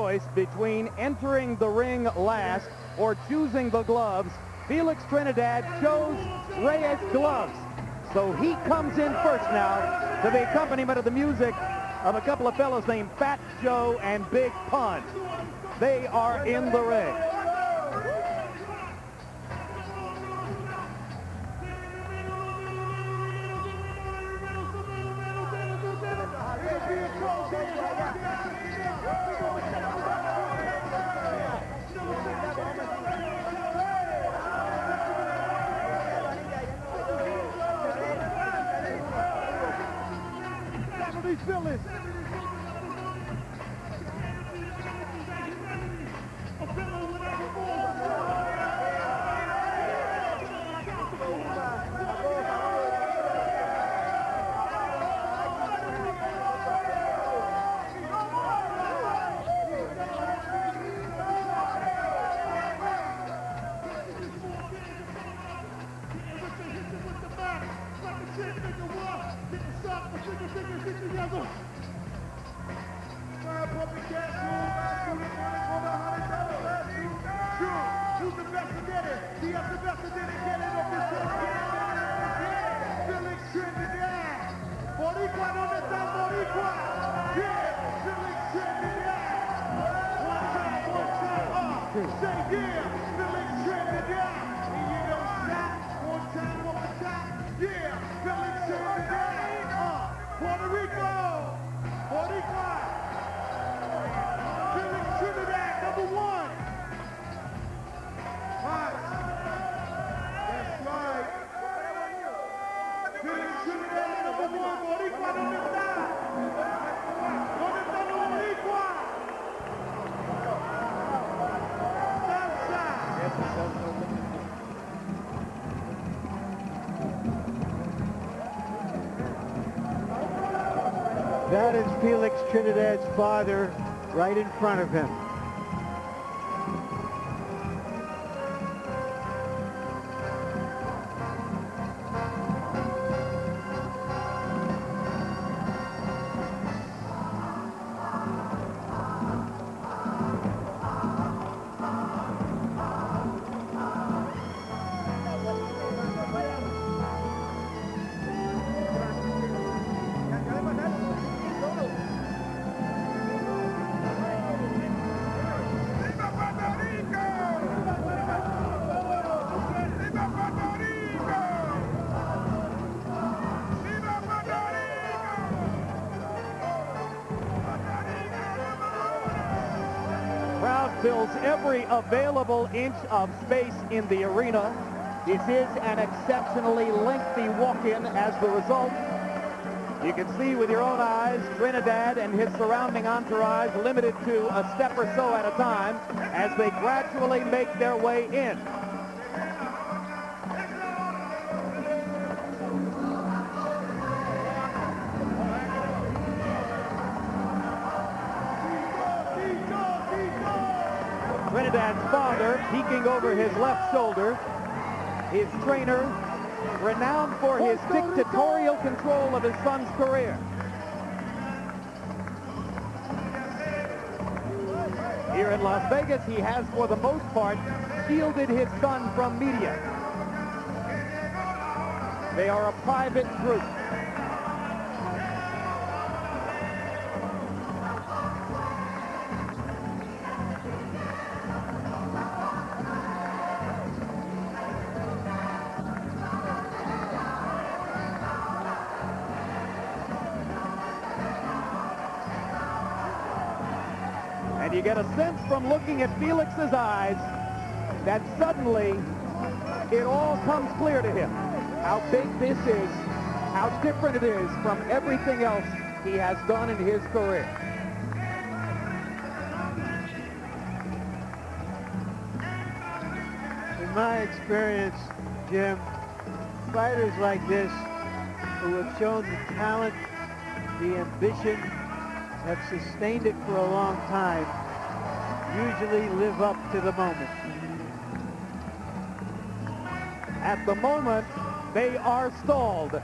choice between entering the ring last or choosing the gloves, Felix Trinidad chose Reyes gloves. So he comes in first now to the accompaniment of the music of a couple of fellows named Fat Joe and Big Pun. They are in the ring. Felix. That is Felix Trinidad's father right in front of him. Fills every available inch of space in the arena. This is an exceptionally lengthy walk-in as the result. You can see with your own eyes Trinidad and his surrounding entourage limited to a step or so at a time as they gradually make their way in. Trinidad's father peeking over his left shoulder. His trainer, renowned for his dictatorial control of his son's career. Here in Las Vegas, he has, for the most part, shielded his son from media. They are a private group. And you get a sense from looking at Felix's eyes that suddenly it all comes clear to him how big this is, how different it is from everything else he has done in his career. In my experience, Jim, fighters like this who have shown the talent, the ambition, have sustained it for a long time, usually live up to the moment. At the moment, they are stalled.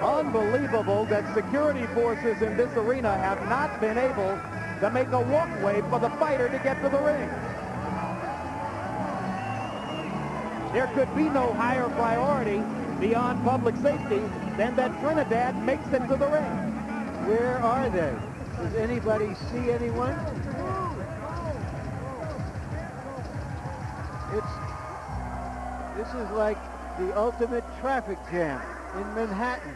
Unbelievable that security forces in this arena have not been able to make a walkway for the fighter to get to the ring. There could be no higher priority beyond public safety than that Trinidad makes it to the ring. Where are they? Does anybody see anyone? This is like the ultimate traffic jam in Manhattan.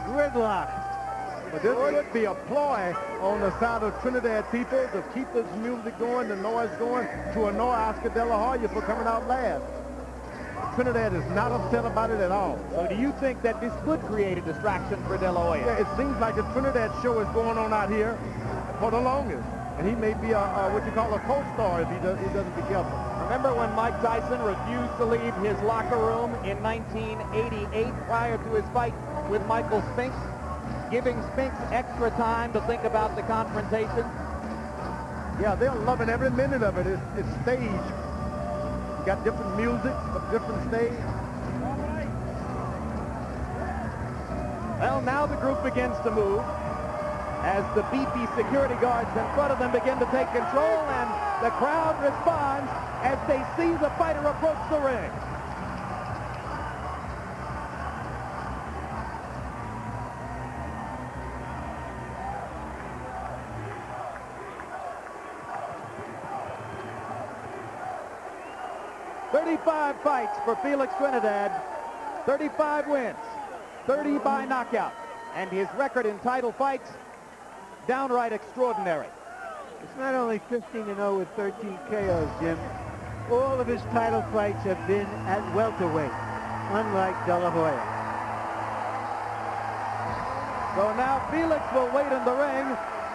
Gridlock. But this would be a ploy on the side of Trinidad people to keep this music going, the noise going, to annoy Oscar De La Hoya for coming out last. Trinidad is not upset about it at all. So do you think that this could create a distraction for De La Hoya? Yeah, it seems like the Trinidad show is going on out here for the longest. And he may be what you call a co-star if he doesn't be careful. Remember when Mike Tyson refused to leave his locker room in 1988 prior to his fight with Michael Spinks, giving Spinks extra time to think about the confrontation? Yeah, they're loving every minute of it. It's staged. You got different music, different stage. Well, now the group begins to move as the beefy security guards in front of them begin to take control, and the crowd responds as they see the fighter approach the ring. "35 fights for Felix Trinidad, 35 wins, 30 by knockout, and his record in title fights, downright extraordinary." It's not only 15-0 with 13 KOs, Jim. All of his title fights have been at welterweight, unlike De La Hoya. So now Felix will wait in the ring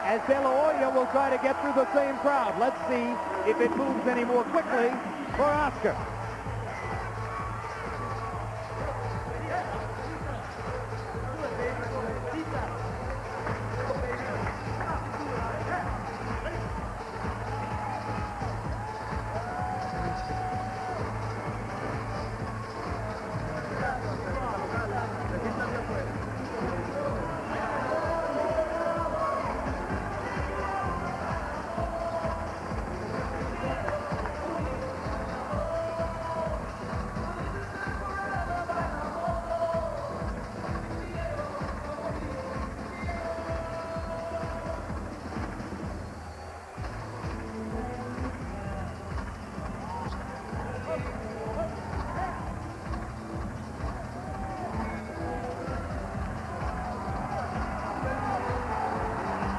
as De La Hoya will try to get through the same crowd. Let's see if it moves any more quickly for Oscar.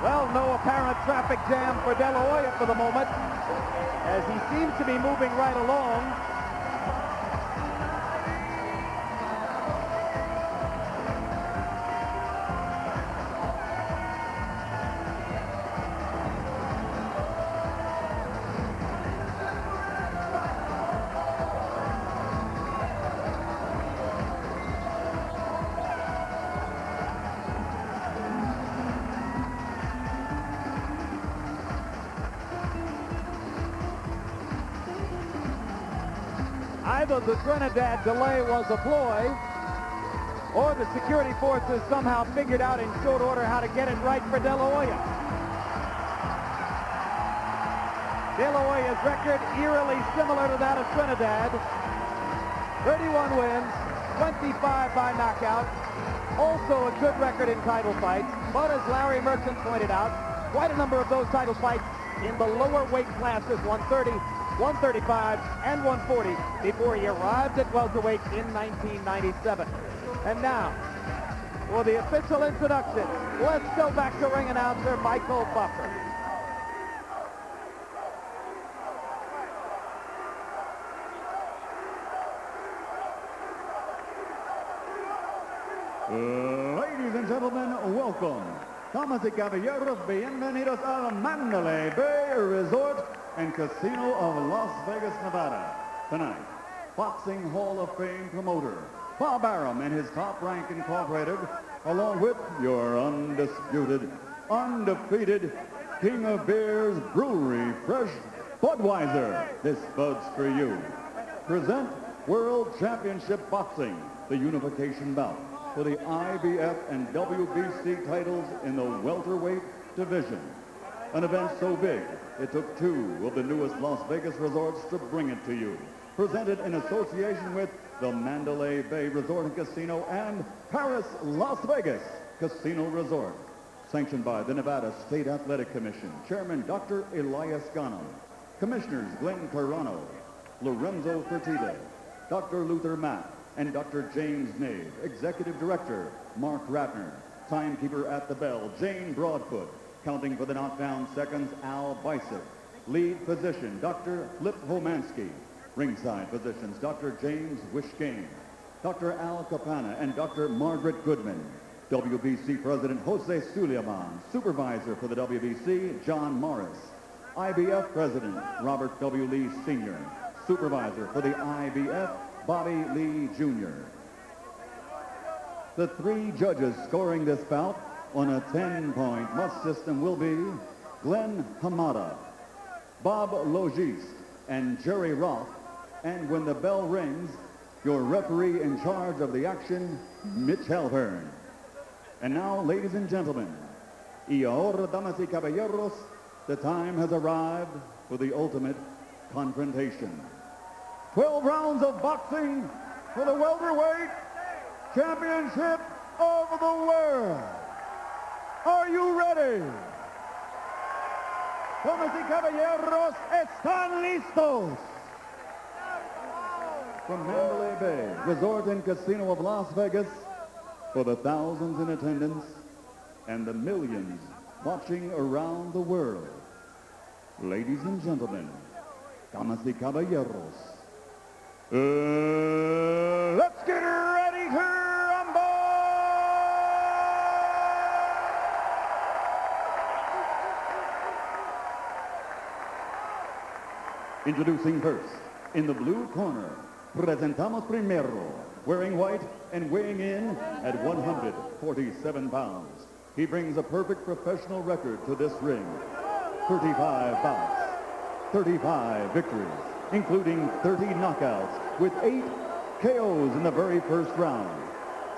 Well, no apparent traffic jam for De La Hoya for the moment, as he seems to be moving right along. Either the Trinidad delay was a ploy, or the security forces somehow figured out in short order how to get it right for De La Hoya. De La Hoya's record eerily similar to that of Trinidad. 31 wins, 25 by knockout. Also a good record in title fights, but as Larry Merchant pointed out, quite a number of those title fights in the lower weight classes, 130, 135, and 140, before he arrived at welterweight in 1997. And now, for the official introduction, let's go back to ring announcer Michael Buffer. Ladies and gentlemen, welcome. Damas y caballeros, bienvenidos al Mandalay Bay Resort and Casino of Las Vegas, Nevada. Tonight, Boxing Hall of Fame promoter Bob Arum and his Top Rank Incorporated, along with your undisputed, undefeated King of Beers Brewery Fresh Budweiser. This Bud's for you. Present World Championship Boxing the unification bout for the IBF and WBC titles in the welterweight division. An event so big, it took two of the newest Las Vegas resorts to bring it to you. Presented in association with the Mandalay Bay Resort and Casino and Paris, Las Vegas Casino Resort. Sanctioned by the Nevada State Athletic Commission, Chairman Dr. Elias Gano, Commissioners Glenn Carano, Lorenzo Fertitta, Dr. Luther Mack, and Dr. James Nave. Executive Director Mark Ratner. Timekeeper at the bell, Jane Broadfoot. Counting for the knockdown seconds, Al Bicep. Lead physician, Dr. Flip Homansky. Ringside physicians, Dr. James Wishkane, Dr. Al Capana, and Dr. Margaret Goodman. WBC President Jose Suleiman. Supervisor for the WBC, John Morris. IBF President Robert W. Lee Sr. Supervisor for the IBF, Bobby Lee Jr. The three judges scoring this bout on a 10-point must system will be Glenn Hamada, Bob Logis, and Jerry Roth. And when the bell rings, your referee in charge of the action, Mitch Halpern. And now, ladies and gentlemen, y ahora, damas y caballeros, the time has arrived for the ultimate confrontation. 12 rounds of boxing for the welterweight championship of the world. Are you ready? Damas y caballeros, están listos. From Mandalay Bay Resort and Casino of Las Vegas, for the thousands in attendance and the millions watching around the world, ladies and gentlemen, damas y caballeros, let's get ready to rumble! Introducing first, in the blue corner, presentamos primero, wearing white and weighing in at 147 pounds. He brings a perfect professional record to this ring. 35 bouts, 35 victories, including 30 knockouts with 8 KOs in the very first round.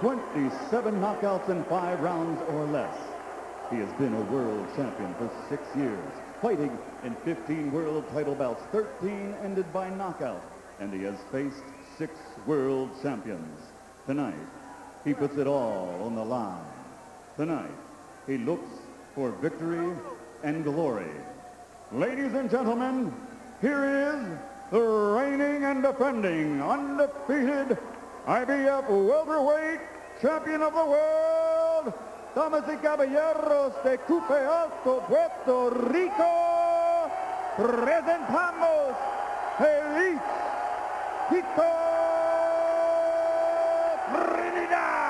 27 knockouts in 5 rounds or less. He has been a world champion for 6 years, fighting in 15 world title bouts, 13 ended by knockout, and he has faced 6 world champions. Tonight, he puts it all on the line. Tonight, he looks for victory and glory. Ladies and gentlemen, here is the reigning and defending undefeated IBF welterweight champion of the world, damas y caballeros de Cupe Alto, Puerto Rico, presentamos Felix Quito Trinidad.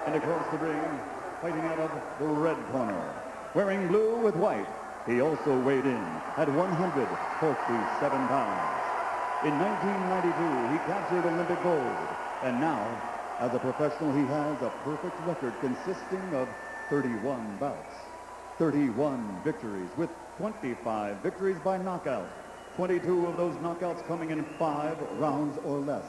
And across the ring, fighting out of the red corner, wearing blue with white, he also weighed in at 147 pounds. In 1992, he captured Olympic gold, and now, as a professional, he has a perfect record consisting of 31 bouts, 31 victories with 25 victories by knockout, 22 of those knockouts coming in 5 rounds or less.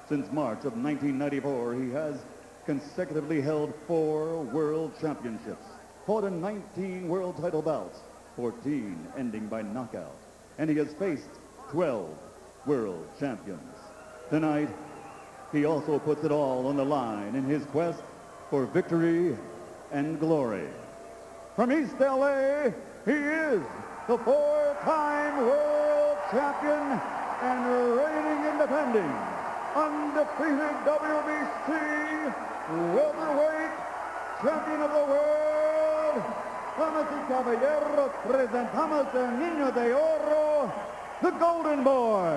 Since March of 1994, he has consecutively held 4 world championships, fought in 19 world title bouts, 14 ending by knockout, and he has faced 12 world champions. Tonight, he also puts it all on the line in his quest for victory and glory. From East LA, he is the 4-time world champion and reigning and defending undefeated WBC welterweight champion of the world. Damas y caballeros, presentamos el niño de oro, the golden boy,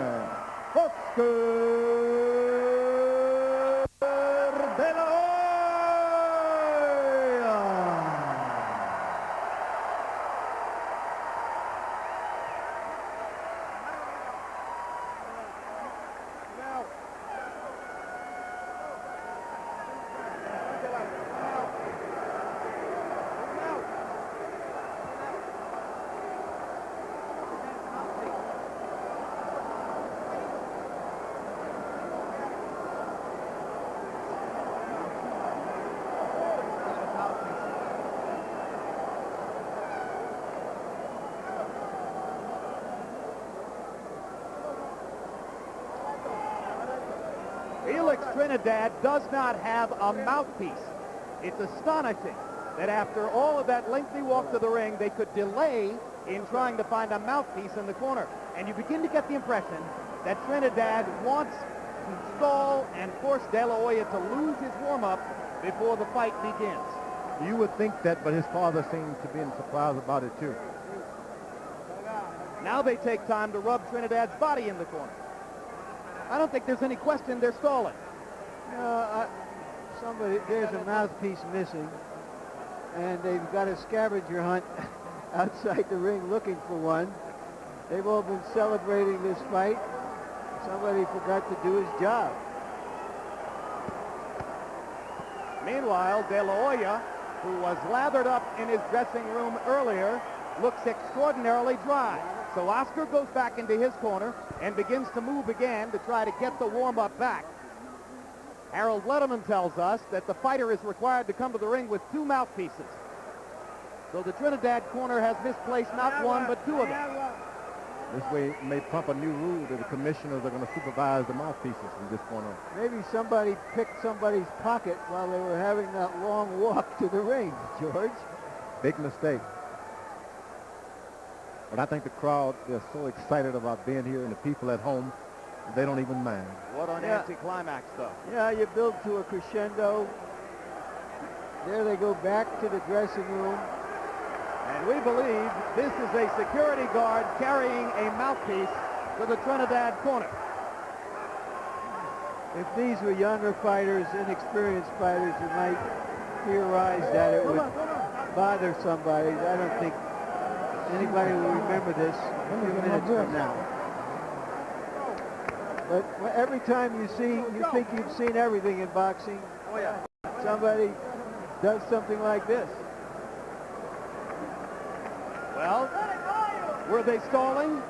Oscar de la Hoya. Felix Trinidad does not have a mouthpiece. It's astonishing that after all of that lengthy walk to the ring, they could delay in trying to find a mouthpiece in the corner. And you begin to get the impression that Trinidad wants to stall and force De La Hoya to lose his warm-up before the fight begins. You would think that, but his father seems to be surprised about it too. Now they take time to rub Trinidad's body in the corner. I don't think there's any question they're stalling. There's a mouthpiece missing, and they've got a scavenger hunt outside the ring looking for one. They've all been celebrating this fight. Somebody forgot to do his job. Meanwhile, De La Hoya, who was lathered up in his dressing room earlier, looks extraordinarily dry. So Oscar goes back into his corner and begins to move again to try to get the warm-up back. Harold Letterman tells us that the fighter is required to come to the ring with 2 mouthpieces. So the Trinidad corner has misplaced not 1, but 2 of them. This way may prompt a new rule that the commissioners are going to supervise the mouthpieces from this point on. Maybe somebody picked somebody's pocket while they were having that long walk to the ring, George. Big mistake. But I think the crowd, they're so excited about being here, and the people at home, they don't even mind. What an anticlimax, though. Yeah, you build to a crescendo. There they go back to the dressing room. And we believe this is a security guard carrying a mouthpiece to the Trinidad corner. If these were younger fighters, inexperienced fighters, you might theorize that it would bother somebody. I don't think anybody will remember this a few minutes from now. But every time you think you've seen everything in boxing, somebody does something like this. Well, were they stalling?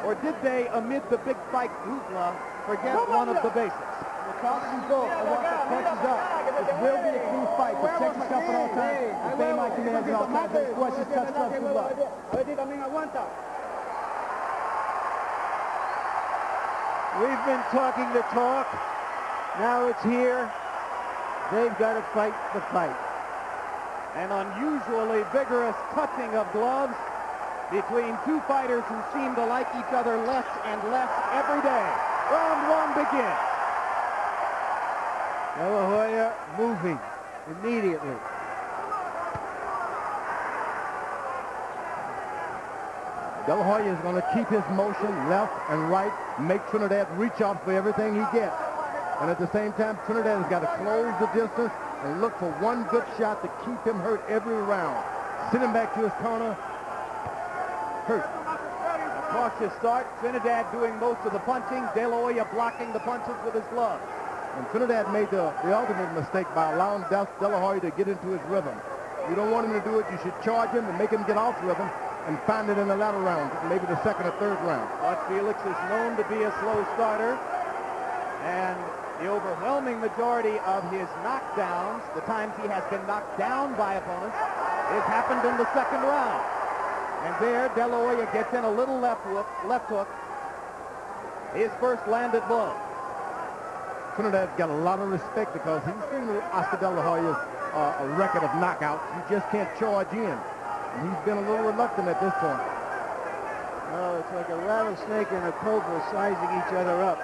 Or did they, amid the big fight hoopla, forget one of the basics? The boxing goal, I want the punches up. It will be a clean fight. Protect yourself at all times. Obey my commands at all times. Those questions touch gloves to blood. We've been talking the talk. Now it's here. They've got to fight the fight. An unusually vigorous touching of gloves between 2 fighters who seem to like each other less and less every day. Round 1 begins. De La Hoya moving immediately. De La Hoya is going to keep his motion left and right, make Trinidad reach out for everything he gets. And at the same time, Trinidad has got to close the distance and look for one good shot to keep him hurt every round. Send him back to his corner. Hurt. A cautious start. Trinidad doing most of the punching. De La Hoya blocking the punches with his gloves. And Trinidad made the ultimate mistake by allowing De La Hoya to get into his rhythm. You don't want him to do it. You should charge him and make him get off rhythm and find it in the latter round, maybe the 2nd or 3rd round. But Felix is known to be a slow starter. And the overwhelming majority of his knockdowns, the times he has been knocked down by opponents, has happened in the 2nd round. And there, De La Hoya gets in a little left hook. His first landed blow. Trinidad's got a lot of respect because he's seen Oscar De La Hoya's a record of knockouts. You just can't charge in. And he's been a little reluctant at this point. Oh, it's like a rattlesnake and a cobra sizing each other up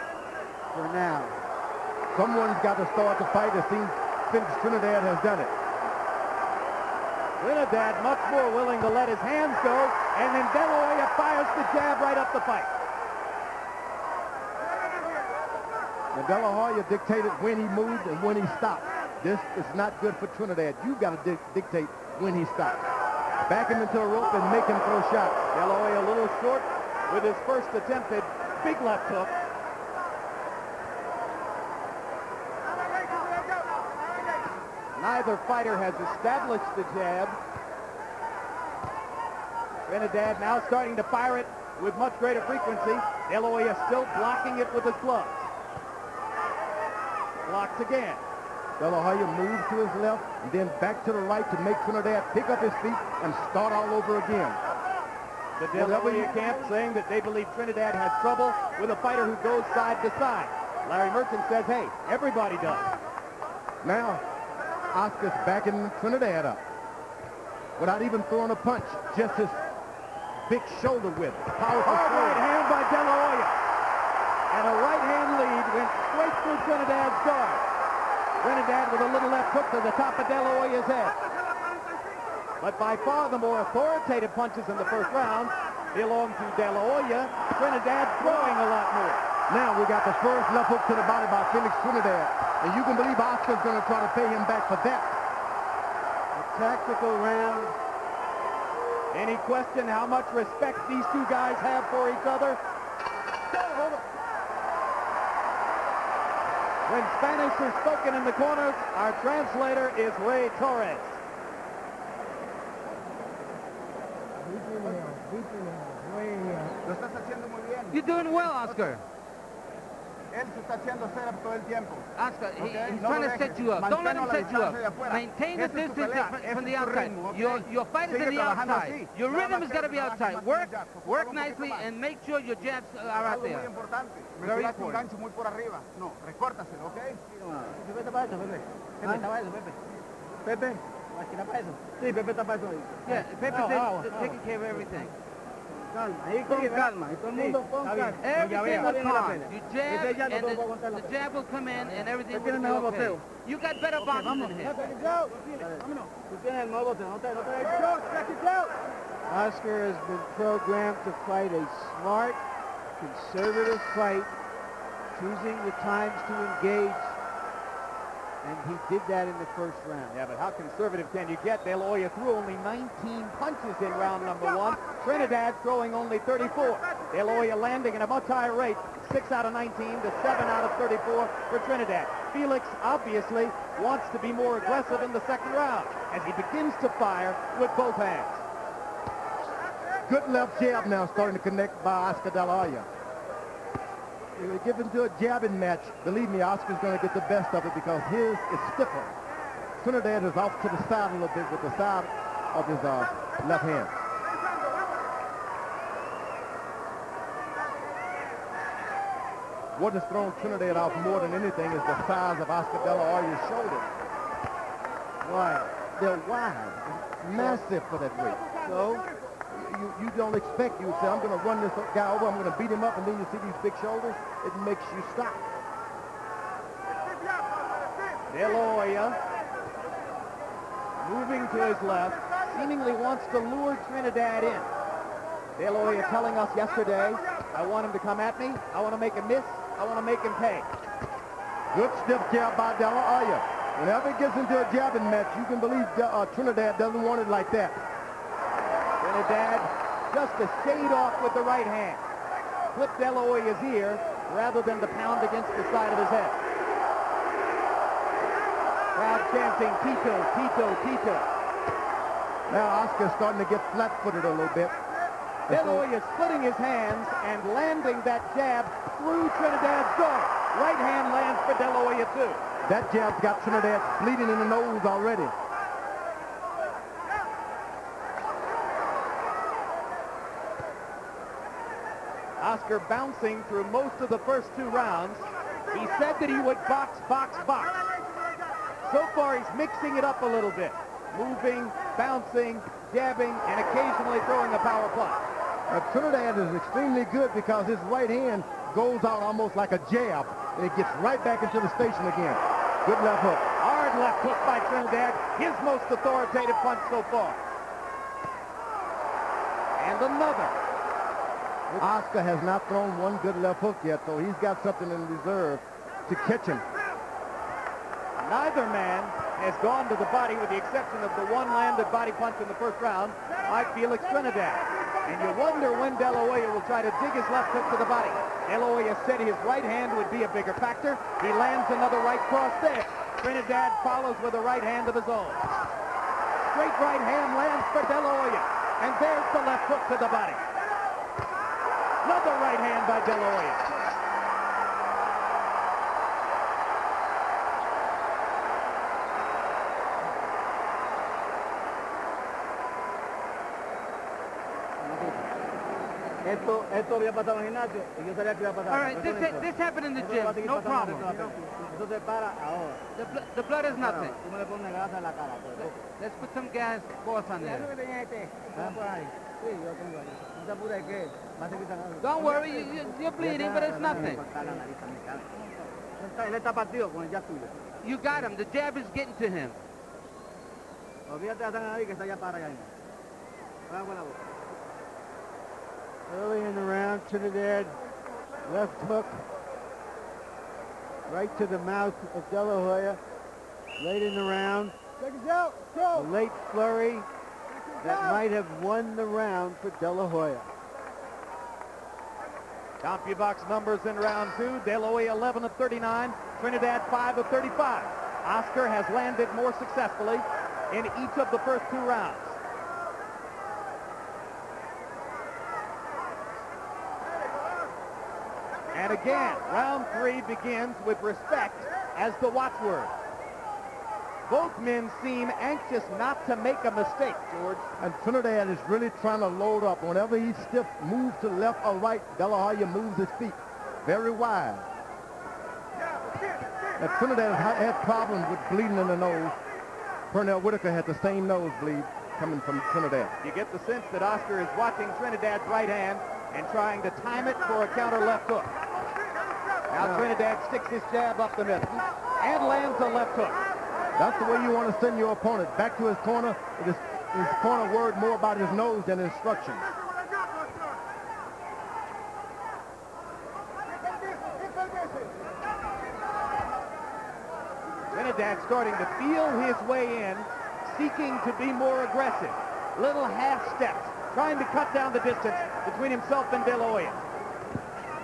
for now. Someone's got to start the fight. It seems Trinidad has done it. Trinidad much more willing to let his hands go, and then De La Hoya fires the jab right up the fight. Now, De La Hoya dictated when he moved and when he stopped. This is not good for Trinidad. You've got to dictate when he stops. Back him into a rope and make him throw shots. De La Hoya a little short with his first attempted big left hook. Neither fighter has established the jab. Trinidad now starting to fire it with much greater frequency. De La Hoya still blocking it with his gloves. Blocks again. De La Hoya moves to his left and then back to the right to make Trinidad pick up his feet and start all over again. The De La Hoya camp saying that they believe Trinidad has trouble with a fighter who goes side to side. Larry Merchant says, hey, everybody does. Now, Oscar's backing Trinidad up without even throwing a punch, just his big shoulder whip. Powerful Hard right shoulder. hand by De La Hoya. And a right hand lead went straight through Trinidad's guard. Trinidad with a little left hook to the top of De La Hoya's head. But by far the more authoritative punches in the first round belong to De La Hoya. Trinidad throwing a lot more. Now we got the first left hook to the body by Felix Trinidad. And you can believe Oscar's going to try to pay him back for that. A tactical round. Any question how much respect these two guys have for each other? When Spanish is spoken in the corners, our translator is Ray Torres. You're doing well, Oscar. Él se está haciendo setup todo el tiempo. Oscar, Okay? he's No trying lo to set dejes. you up. Don't let him Manténlo a la set you distancia de up. afuera. Maintain the Esa es tu distance pelea, from ese the es tu outside. ritmo, okay? Your fight is Sigue in the trabajando outside. así. Your Nada rhythm más has got to que be trabajes outside. más Work, ya. work Un poquito nicely, más. and make sure your jabs are out Algo muy there. importante. Me Very tiraste un important. gancho muy por arriba. No, recórtaselo, ¿ok? Pepe está para eso, Pepe. Pepe está para eso, Pepe. Pepe, ¿está para eso? Sí, Pepe está para eso. Yeah, Pepe's taking care of everything. Calma, ahí con calma. Y todo el mundo con calma. Everything will calm. You jab, and the jab will come in, and everything will be okay. You got better boxing than him. Tú tienes el nuevo boxeo, no te Oscar has been programmed to fight a smart, conservative fight, choosing the times to engage, and he did that in the first round. Yeah, but how conservative can you get? De La Hoya threw only 19 punches in round number one. Trinidad throwing only 34. De La Hoya landing at a much higher rate, 6 out of 19 to 7 out of 34 for Trinidad. Felix obviously wants to be more aggressive in the second round as he begins to fire with both hands. Good left jab now starting to connect by Oscar De La Hoya. If we give him to a jabbing match, believe me, Oscar's going to get the best of it because his is stiffer. Trinidad is off to the side a little bit with the side of his left hand. What has thrown Trinidad off more than anything is the size of Oscar De La Hoya's shoulders. Wide. They're wide. Massive for that weight. So you don't expect, you say, I'm going to run this guy over, I'm going to beat him up, and then you see these big shoulders, it makes you stop. De La Hoya moving to his left, seemingly wants to lure Trinidad in. De La Hoya telling us yesterday, I want him to come at me, I want to make him miss, I want to make him pay. Good stiff jab by De La Hoya. Whenever he gets into a jabbing match, you can believe Trinidad doesn't want it like that. Trinidad just a shade off with the right hand. Flipped De La Hoya's ear rather than to pound against the side of his head. Crowd chanting, Tito, Tito, Tito. Now Oscar's starting to get flat-footed a little bit. De La Hoya splitting his hands and landing that jab through Trinidad's guard. Right hand lands for De La Hoya too. That jab's got Trinidad bleeding in the nose already. Oscar bouncing through most of the first two rounds. He said that he would box, box, box. So far, he's mixing it up a little bit. Moving, bouncing, jabbing, and occasionally throwing a power punch. Trinidad is extremely good because his right hand goes out almost like a jab, and it gets right back into the station again. Good left hook. Hard left hook by Trinidad, his most authoritative punch so far. And another. Oscar has not thrown one good left hook yet, so he's got something in reserve to catch him. Neither man has gone to the body with the exception of the one landed body punch in the first round by Felix Trinidad. And you wonder when De La Hoya will try to dig his left hook to the body. De La Hoya said his right hand would be a bigger factor. He lands another right cross there. Trinidad follows with a right hand of his own. Straight right hand lands for De La Hoya. And there's the left hook to the body. Another right hand by De La Hoya. Esto había pasado en el gimnasio y yo sabía que iba a pasar. All right, this happened in the gym. No problem. Eso se para ahora. The blood is nothing. Tú me le pones grasa en la cara. Let's put some gas sauce on there. Sí, yo tengo ahí. No se apure que va a seguir sangrando. Don't worry, you're bleeding, but it's nothing. Él está partido con el jab tuyo. You got him. The jab is getting to him. Olvídate de la sangre ahí que está ya para allá. Vamos con la boca. Early in the round, Trinidad left hook right to the mouth of De La Hoya. Late in the round, a late flurry that might have won the round for De La Hoya. CompuBox numbers in round 2. De La Hoya 11 of 39. Trinidad 5 of 35. Oscar has landed more successfully in each of the first 2 rounds. And again, round 3 begins with respect as the watchword. Both men seem anxious not to make a mistake, George. And Trinidad is really trying to load up. Whenever he's stiff, move to left or right, De La Hoya moves his feet very wide. And Trinidad had problems with bleeding in the nose. Pernell Whitaker had the same nosebleed coming from Trinidad. You get the sense that Oscar is watching Trinidad's right hand and trying to time it for a counter left hook. Now Trinidad sticks his jab up the middle and lands a left hook. That's the way you want to send your opponent back to his corner. His corner worried more about his nose than instructions. Trinidad starting to feel his way in, seeking to be more aggressive. Little half steps, trying to cut down the distance between himself and De La Hoya.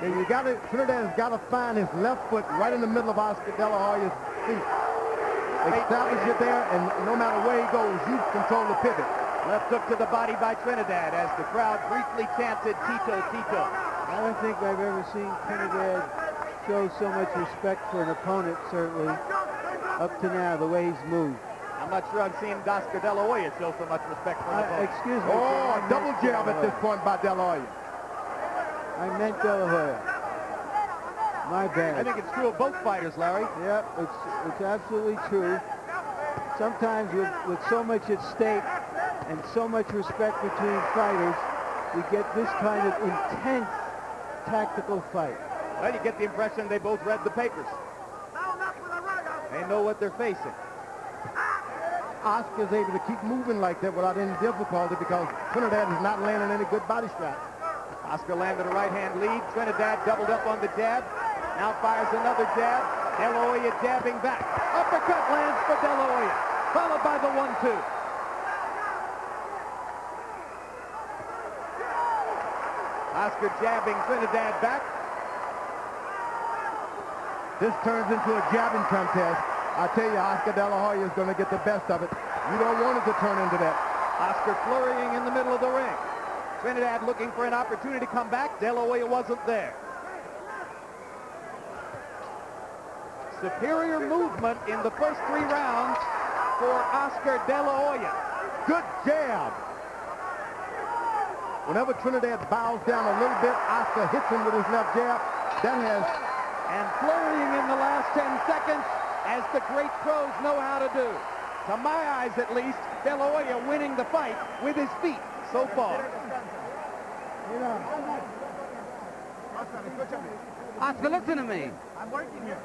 Yeah, Trinidad has got to find his left foot right in the middle of Oscar De La Hoya's feet. Establish it there, and no matter where he goes, you control the pivot. Left hook to the body by Trinidad as the crowd briefly chanted Tito, Tito. I don't think I've ever seen Trinidad show so much respect for an opponent, certainly, up to now, the way he's moved. I'm not sure I've seen Oscar De La Hoya show so much respect for an opponent. Excuse me. Oh, a double jab at this point by De La Hoya. I meant De La Hoya. My bad. I think it's true of both fighters, Larry. Yep, it's absolutely true. Sometimes with so much at stake and so much respect between fighters, we get this kind of intense tactical fight. Well, you get the impression they both read the papers. They know what they're facing. Oscar's able to keep moving like that without any difficulty because Trinidad is not landing any good body shots. Oscar landed a right-hand lead. Trinidad doubled up on the jab. Now fires another jab. De La Hoya jabbing back. Uppercut lands for De La Hoya, followed by the 1-2. Oscar jabbing Trinidad back. This turns into a jabbing contest. I tell you, Oscar De La Hoya is going to get the best of it. You don't want it to turn into that. Oscar flurrying in the middle of the ring. Trinidad looking for an opportunity to come back. De La Hoya wasn't there. Superior movement in the first 3 rounds for Oscar De La Hoya. Good jab. Whenever Trinidad bows down a little bit, Oscar hits him with his left jab. That has... And flurrying in the last 10 seconds, as the great pros know how to do. To my eyes, at least, De La Hoya winning the fight with his feet so far. Oscar, listen to me. I'm working here.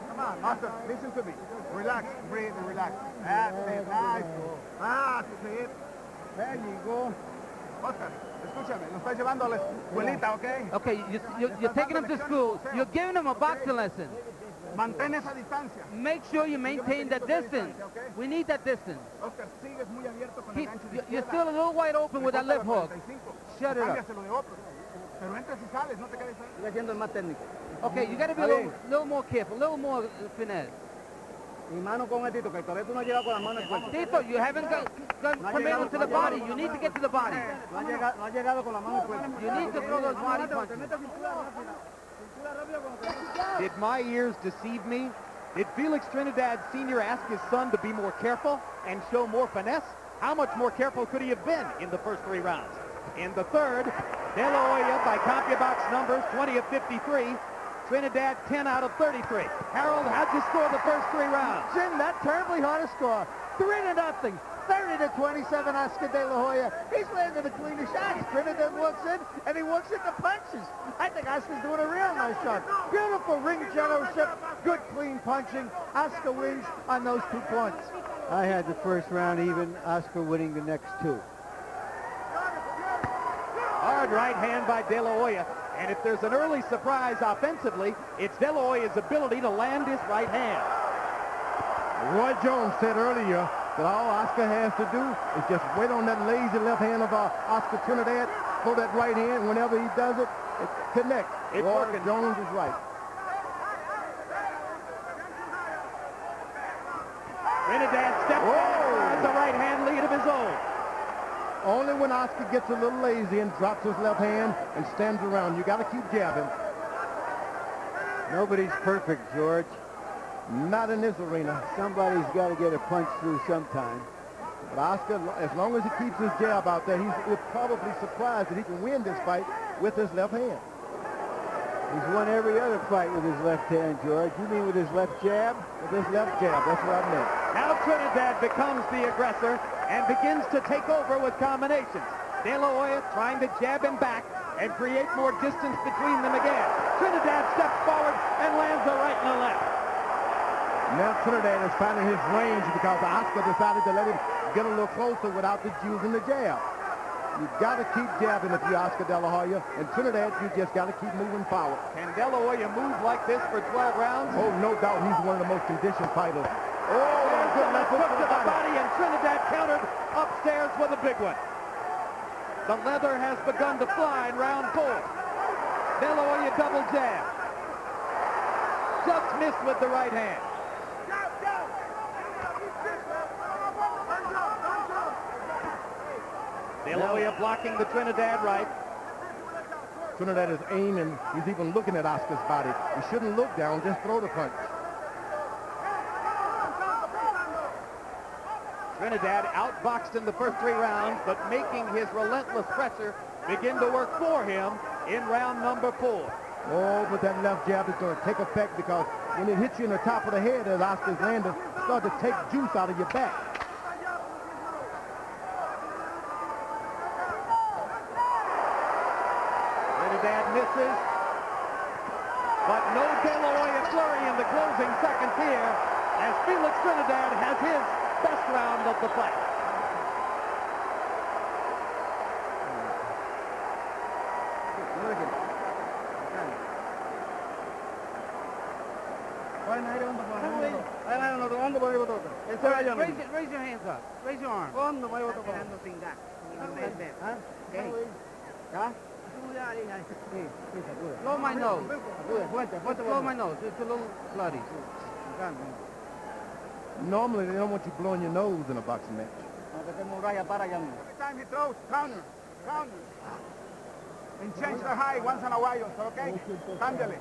Come on, Oscar, listen to me. Relax, breathe, and relax. That's it, nice. That's it. There you go. Oscar, escúchame, lo estás llevando a la escuelita, ¿ok? Okay, you're taking him to school. You're giving him a boxing lesson. Mantén esa distancia. Make sure you maintain that distance. We need that distance. Oscar, sigues muy abierto con el gancho de You're izquierda. still a little wide open with that left hook. Shut it up. Cámbiaselo de otro. Pero entras y sales, no te quedes ahí. Sigue siendo el más técnico. Okay, you got to be a little more careful, a little more finesse. Mi mano con el Tito, que todavía tú no has llegado con las manos en cuerpo. Tito, you haven't gone committed to the body. You need to get to the body. No has llegado con las manos en cuerpo. You need to throw those body punches. Did my ears deceive me? Did Felix Trinidad Sr. ask his son to be more careful and show more finesse? How much more careful could he have been in the first 3 rounds? In the third, De La Hoya by CompuBox numbers, 20 of 53. Trinidad, 10 out of 33. Harold, how'd you score the first 3 rounds? Jim, not terribly hard to score. 3-0. 30-27, Oscar De La Hoya. He's landing the cleaner shots. Trinidad walks in, and he walks into punches. I think Oscar's doing a real nice job. Beautiful ring generalship, good clean punching. Oscar wins on those 2 points. I had the first round even, Oscar winning the next 2. Hard right hand by De La Hoya. And if there's an early surprise offensively, it's De La Hoya's ability to land his right hand. Roy Jones said earlier that all Oscar has to do is just wait on that lazy left hand of Oscar Trinidad, throw that right hand. Whenever he does it, it connects. Roy Jones is right. Trinidad steps back, has a right hand lead of his own. Only when Oscar gets a little lazy and drops his left hand and stands around. You got to keep jabbing. Nobody's perfect, George. Not in this arena. Somebody's got to get a punch through sometime. But Oscar, as long as he keeps his jab out there, he's probably surprised that he can win this fight with his left hand. He's won every other fight with his left hand, George. You mean with his left jab? With his left jab, that's what I meant. Now Trinidad becomes the aggressor and begins to take over with combinations. De La Hoya trying to jab him back and create more distance between them again. Trinidad steps forward and lands a right and a left. Now Trinidad is finding his range because Oscar decided to let him get a little closer without using the jab. You've got to keep jabbing if you're Oscar De La Hoya. And Trinidad, you just got to keep moving forward. Can De La Hoya move like this for 12 rounds? Oh, no doubt he's one of the most conditioned fighters. Oh, there's a left hook to the body, and Trinidad countered upstairs with a big one. The leather has begun to fly in round 4. De La Hoya double jab. Just missed with the right hand. De La Hoya blocking the Trinidad right. Trinidad is aiming. He's even looking at Oscar's body. He shouldn't look down, just throw the punch. Trinidad outboxed in the first 3 rounds, but making his relentless pressure begin to work for him in round number 4. Oh, but that left jab is going to take effect because when it hits you in the top of the head as Oscar's landing, it starts to take juice out of your back. Trinidad misses, but no De La Hoya flurry in the closing seconds here as Felix Trinidad has his best round of the fight. Raise your hands up. Raise your arms. Blow my nose. Blow my nose. It's a little bloody. Normally, they don't want you blowing your nose in a boxing match. Every time he throws, counter. And change the height once in a while, okay? Cámbiale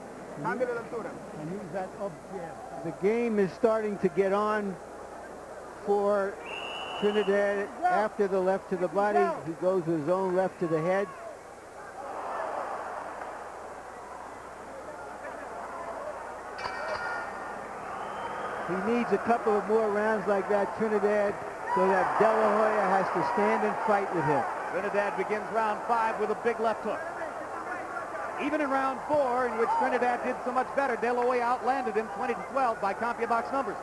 de altura. And use that up jab. The game is starting to get on for Trinidad after the left to the body. He goes with his own left to the head. He needs a couple of more rounds like that, Trinidad, so that De La Hoya has to stand and fight with him. Trinidad begins round 5 with a big left hook. Even in round 4, in which Trinidad did so much better, De La Hoya outlanded him 20-12 by CompuBox numbers.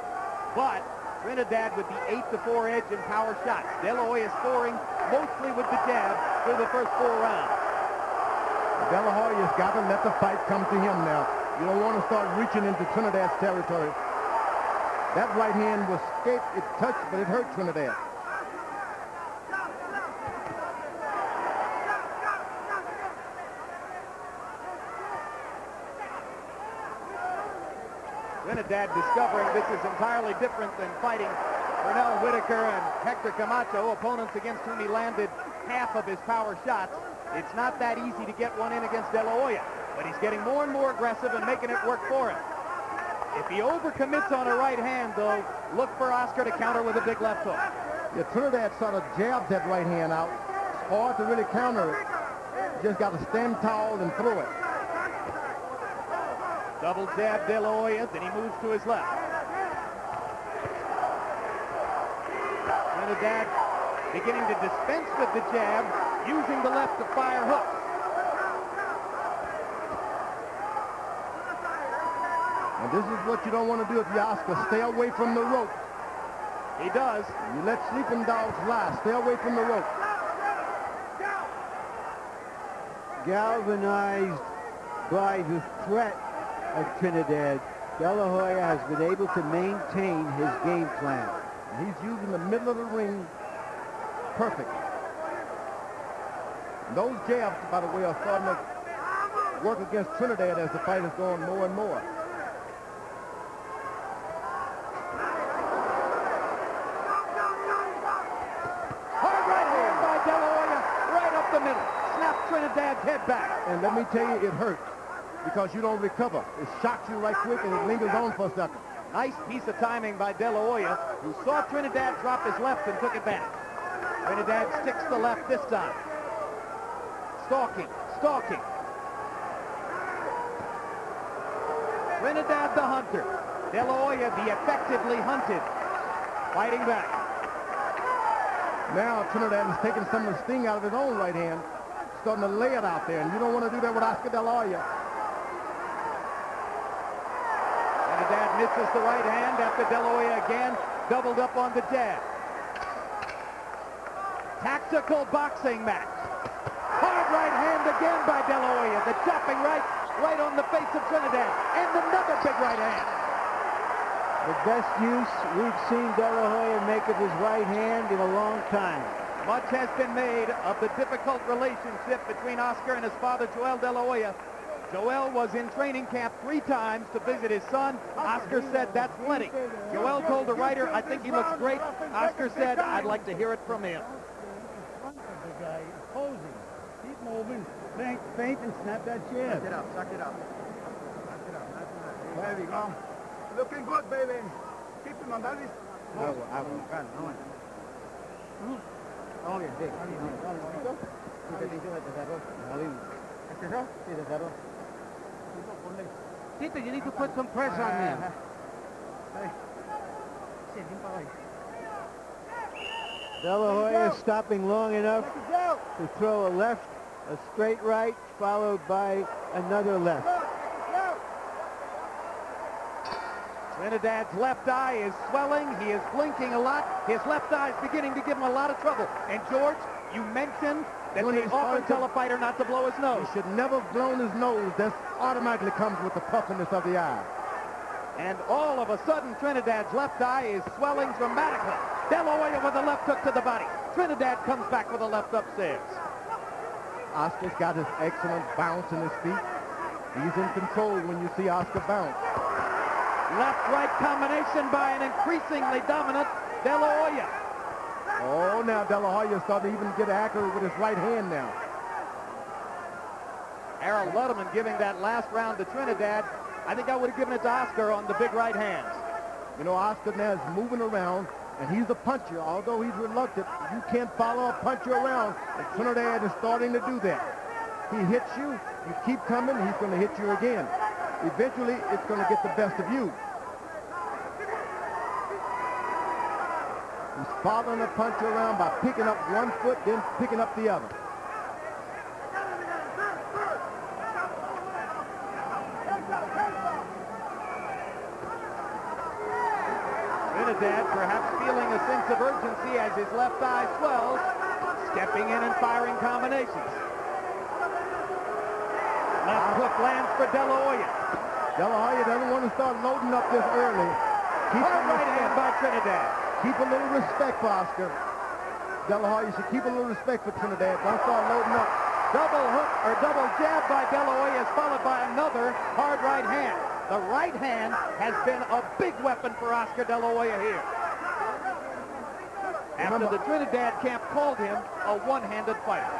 But Trinidad with the 8-4 edge in power shots. De La Hoya scoring mostly with the jab through the first 4 rounds. De La Hoya's got to let the fight come to him now. You don't want to start reaching into Trinidad's territory. That right hand was escaped. It touched, but it hurt Trinidad. Trinidad discovering this is entirely different than fighting Pernell Whitaker and Hector Camacho, opponents against whom he landed half of his power shots. It's not that easy to get one in against De La Hoya, but he's getting more and more aggressive and making it work for him. If he overcommits on a right hand, though, look for Oscar to counter with a big left hook. Yeah, Trinidad sort of jabs that right hand out. It's hard to really counter it. just got to stand tall and throw it. Double jab, De La Hoya, then he moves to his left. Trinidad beginning to dispense with the jab, using the left to fire hooks. And this is what you don't want to do if you're Oscar. Stay away from the rope. He does. You let sleeping dogs lie. Stay away from the rope. Galvanized by the threat of Trinidad, De La Hoya has been able to maintain his game plan. He's using the middle of the ring perfect. And those jabs, by the way, are starting to work against Trinidad as the fight is going more and more. Hard right hand by De La Hoya, right up the middle. Snaps Trinidad's head back. And let me tell you, it hurts because you don't recover. It shocks you right quick and it lingers on for a second. Nice piece of timing by De La Hoya, who saw Trinidad drop his left and took it back. Trinidad sticks the left this time. Stalking, stalking. Trinidad the hunter. De La Hoya the effectively hunted. Fighting back. Now Trinidad is taking some of the sting out of his own right hand, starting to lay it out there, and you don't want to do that with Oscar De La Hoya. Trinidad misses the right hand after De La Hoya again doubled up on the jab. Tactical boxing match. Hard right hand again by De La Hoya. The chopping right on the face of Trinidad. And another big right hand. The best use we've seen De La Hoya make of his right hand in a long time. Much has been made of the difficult relationship between Oscar and his father, Joel De La Hoya. Joel was in training camp 3 times to visit his son. Oscar said, that's plenty. Joel told the writer, I think he looks great. Oscar said, I'd like to hear it from him. The guy posing. Keep moving. Feint and snap that jab. Suck it up, suck it up. Suck it up. There we go. Looking good, baby. Keep him on that. Tito, you need to put some pressure on him. De La Hoya stopping long enough to throw a left, a straight right, followed by another left. Trinidad's left eye is swelling. He is blinking a lot. His left eye is beginning to give him a lot of trouble. And George, you mentioned that they often tell a fighter not to blow his nose. He should never have blown his nose. That automatically comes with the puffiness of the eye. And all of a sudden, Trinidad's left eye is swelling dramatically. De La Hoya with a left hook to the body. Trinidad comes back with a left upstairs. Oscar's got his excellent bounce in his feet. He's in control when you see Oscar bounce. Left-right combination by an increasingly dominant De La Hoya. Oh, now De La Hoya is starting to even get accurate with his right hand now. Harold Ludeman giving that last round to Trinidad. I think I would have given it to Oscar on the big right hands. You know, Oscar now is moving around, and he's a puncher. Although he's reluctant, you can't follow a puncher around, and Trinidad is starting to do that. He hits you, you keep coming, he's going to hit you again. Eventually, it's going to get the best of you. He's following the puncher around by picking up one foot, then picking up the other. Trinidad perhaps feeling a sense of urgency as his left eye swells, stepping in and firing combinations. Left hook lands for De La Hoya. De La Hoya doesn't want to start loading up this early. Hard right hand by Trinidad. Keep a little respect for Oscar. De La Hoya should keep a little respect for Trinidad. Don't start loading up. Double hook or double jab by De La Hoya is followed by another hard right hand. The right hand has been a big weapon for Oscar De La Hoya here. After the Trinidad camp called him a one-handed fighter.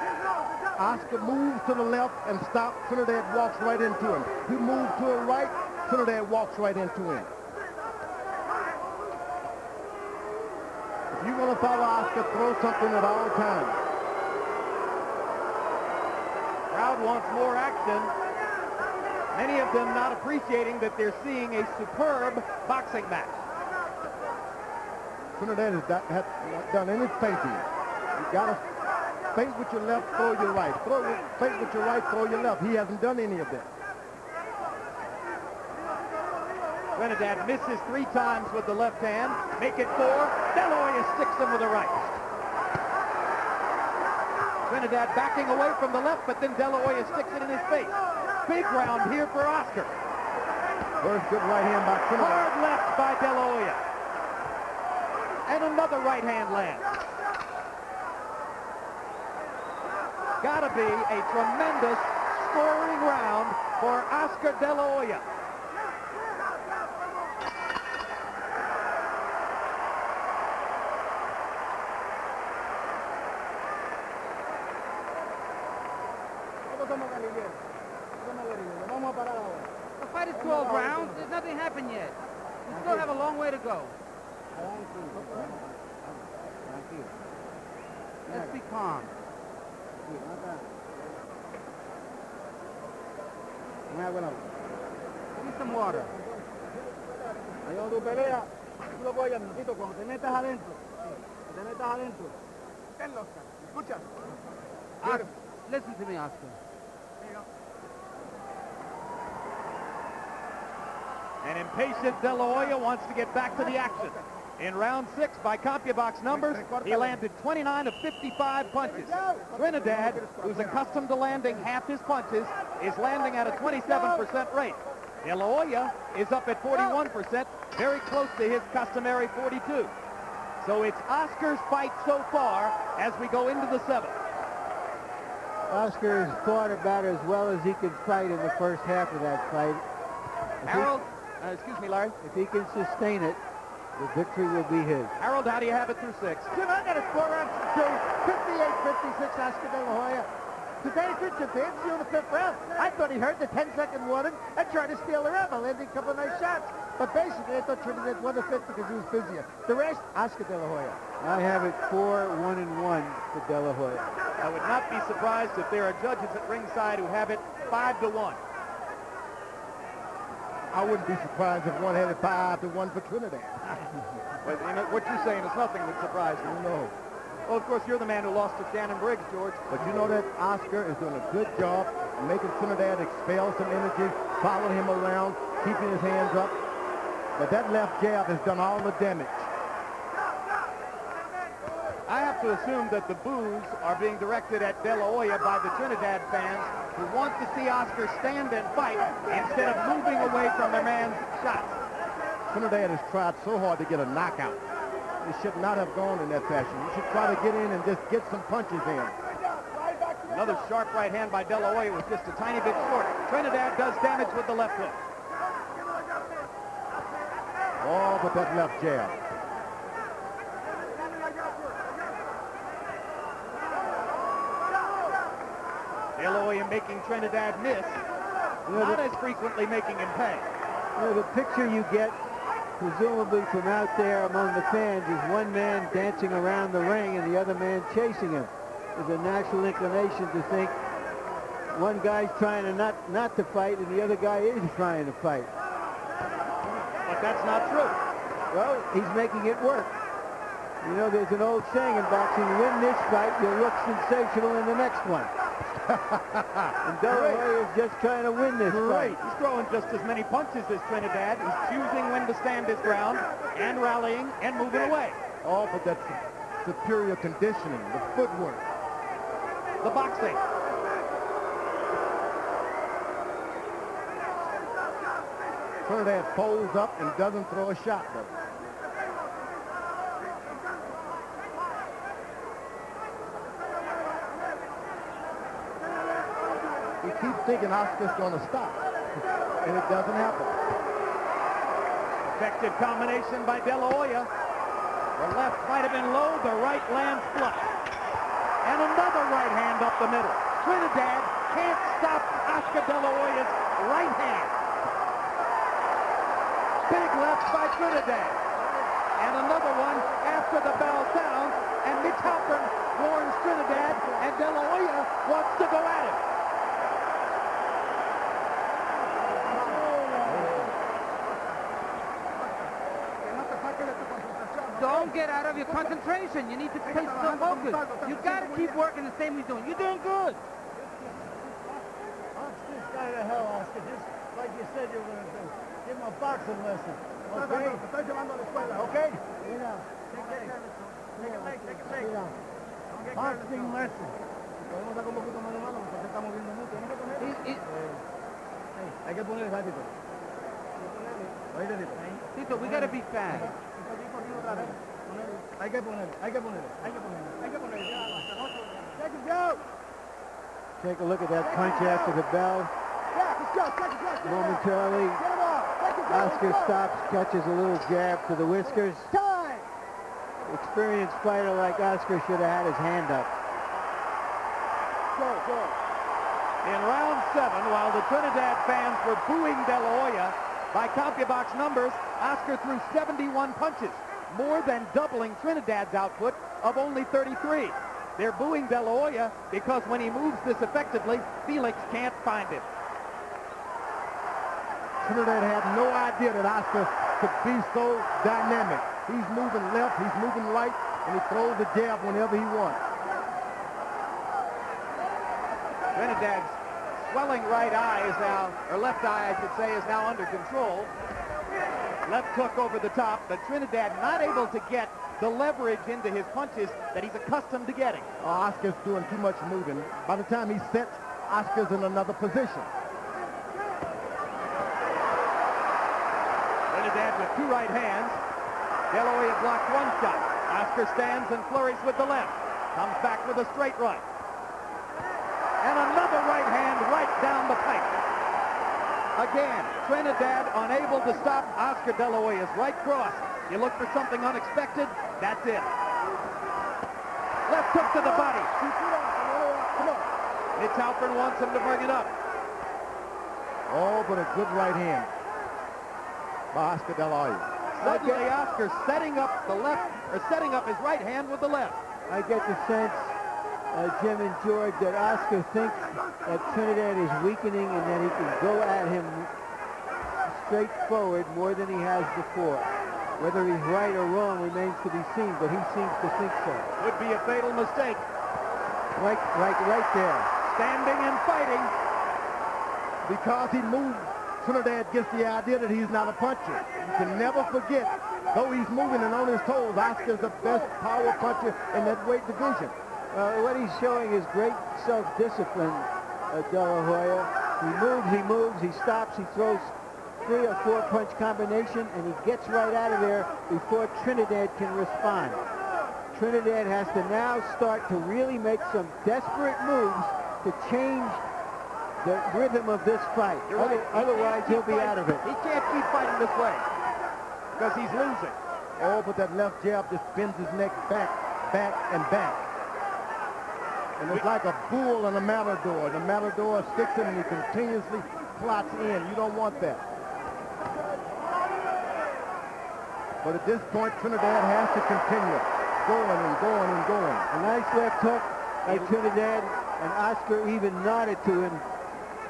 Oscar moves to the left and stops. Trinidad walks right into him. He moves to the right. Trinidad walks right into him. If you want to follow Oscar, throw something at all times. Crowd wants more action. Many of them not appreciating that they're seeing a superb boxing match. Trinidad has not done any feinting. You got to feint with your left, throw your right. Feint with your right, throw your left. He hasn't done any of that. Trinidad misses 3 times with the left hand. Make it 4. De La Hoya sticks him with the right. Trinidad backing away from the left, but then De La Hoya sticks it in his face. Big round here for Oscar. First good right hand by Trinidad. Hard left by De La Hoya. And another right hand lands. Gotta be a tremendous scoring round for Oscar De La Hoya. The fight is 12 rounds. There's nothing happened yet. We still have a long way to go. Let's be calm. Give me some water. Oscar, listen to me, Oscar. An impatient De La Hoya wants to get back to the action. In round 6, by CompuBox numbers, he landed 29 of 55 punches. Trinidad, who's accustomed to landing half his punches, is landing at a 27% rate. De La Hoya is up at 41%, very close to his customary 42. So it's Oscar's fight so far as we go into the 7th. Oscar has fought about as well as he could fight in the first half of that fight. Harold, excuse me, Larry. If he can sustain it, the victory will be his. Harold, how do you have it through 6? Jim, I got a score round to 58-56 Oscar De La Hoya. Today, Richard Bates, in the 5th round. I thought he heard the 10-second warning and tried to steal the round by landing a couple of nice shots. But basically, I thought Trinidad won the 5th because he was busier. The rest, Oscar De La Hoya. I have it 4-1-1 for De La Hoya. I would not be surprised if there are judges at ringside who have it 5-1. I wouldn't be surprised if one had it 5-1 for Trinidad. But you know, what you're saying is nothing that surprises me. No. Well, of course, you're the man who lost to Shannon Briggs, George. But you know that Oscar is doing a good job making Trinidad expel some energy, follow him around, keeping his hands up. But that left jab has done all the damage. I have to assume that the boos are being directed at De La Hoya by the Trinidad fans who want to see Oscar stand and fight instead of moving away from their man's shots. Trinidad has tried so hard to get a knockout. It should not have gone in that fashion. You should try to get in and just get some punches in. Another sharp right hand by De La Hoya was just a tiny bit short. Trinidad does damage with the left hook. Oh, but that left jab. De La Hoya making Trinidad miss, not as frequently making him pay. You know, the picture you get, presumably from out there among the fans, is one man dancing around the ring and the other man chasing him. There's a natural inclination to think one guy's trying to not to fight and the other guy is trying to fight. But that's not true. Well, he's making it work. You know, there's an old saying in boxing, win this fight, you'll look sensational in the next one. And De La Hoya is just trying to win this fight. He's throwing just as many punches as Trinidad. He's choosing when to stand his ground and rallying and moving away. Oh, but that's superior conditioning, the footwork. The boxing. Trinidad folds up and doesn't throw a shot, though. We keep thinking Oscar's going to stop, and it doesn't happen. Effective combination by De La Hoya. The left might have been low, the right lands flush. And another right hand up the middle. Trinidad can't stop Oscar De La Hoya's right hand. Big left by Trinidad. And another one after the bell sounds, and Mitch Halpern warns Trinidad, and De La Hoya wants to go at him. get out of your concentration. You need to stay so focused. You got to keep working the same way you're doing. You're doing good. Box this guy to hell, Oscar. Just like you said you were going to do. Give him a boxing lesson. Okay? Estoy llevando a la escuela, okay? Sit down. Take a break. Sit down. Boxing lesson. Podemos sacar un poquito más de mano porque se está moviendo mucho. Hay que poner. Hay que poner el Tito. Oíste, Tito. Tito, we got to be fast. Hay que poner. Second go. Take a look at that punch after the bell. Yeah, let's go. Second go. Momentarily, Get him off. Second go. Oscar stops, catches a little jab to the whiskers. Time. Experienced fighter like Oscar should have had his hand up. Go. In round 7, while the Trinidad fans were booing De La Hoya, by CompuBox numbers, Oscar threw 71 punches, more than doubling Trinidad's output of only 33. They're booing De La Hoya because when he moves this effectively, Felix can't find him. Trinidad had no idea that Oscar could be so dynamic. He's moving left, he's moving right, and he throws the jab whenever he wants. Trinidad's swelling right eye is now, or left eye I should say, is now under control. Left hook over the top, but Trinidad not able to get the leverage into his punches that he's accustomed to getting. Oscar's doing too much moving. By the time he sets, Oscar's in another position. Trinidad with 2 right hands. De La Hoya blocked 1 shot. Oscar stands and flurries with the left. Comes back with a straight right. And another right hand right down the pipe. Again, Trinidad unable to stop Oscar De La Hoya's right cross. You look for something unexpected, that's it. Left hook to the body. Halpern wants him to bring it up. Oh, but a good right hand by Oscar De La Hoya. Suddenly Oscar setting up the left, or setting up his right hand with the left. I get the sense, Jim and George, that Oscar thinks that Trinidad is weakening and that he can go at him straight forward more than he has before. Whether he's right or wrong remains to be seen, but he seems to think so. Would be a fatal mistake. Right there. Standing and fighting. Because he moved, Trinidad gets the idea that he's not a puncher. You can never forget, though he's moving and on his toes, Oscar's the best power puncher in that weight division. What he's showing is great self-discipline, De La Hoya. He moves, he stops, he throws 3 or 4 punch combination, and he gets right out of there before Trinidad can respond. Trinidad has to now start to really make some desperate moves to change the rhythm of this fight. Otherwise, he'll be out of it. He can't keep fighting this way because he's losing. Oh, but that left jab just bends his neck back, and back. And it's like a bull and a matador. The matador sticks him and he continuously plots in. You don't want that. But at this point, Trinidad has to continue going and going and going. A nice left hook by Trinidad, and Oscar even nodded to him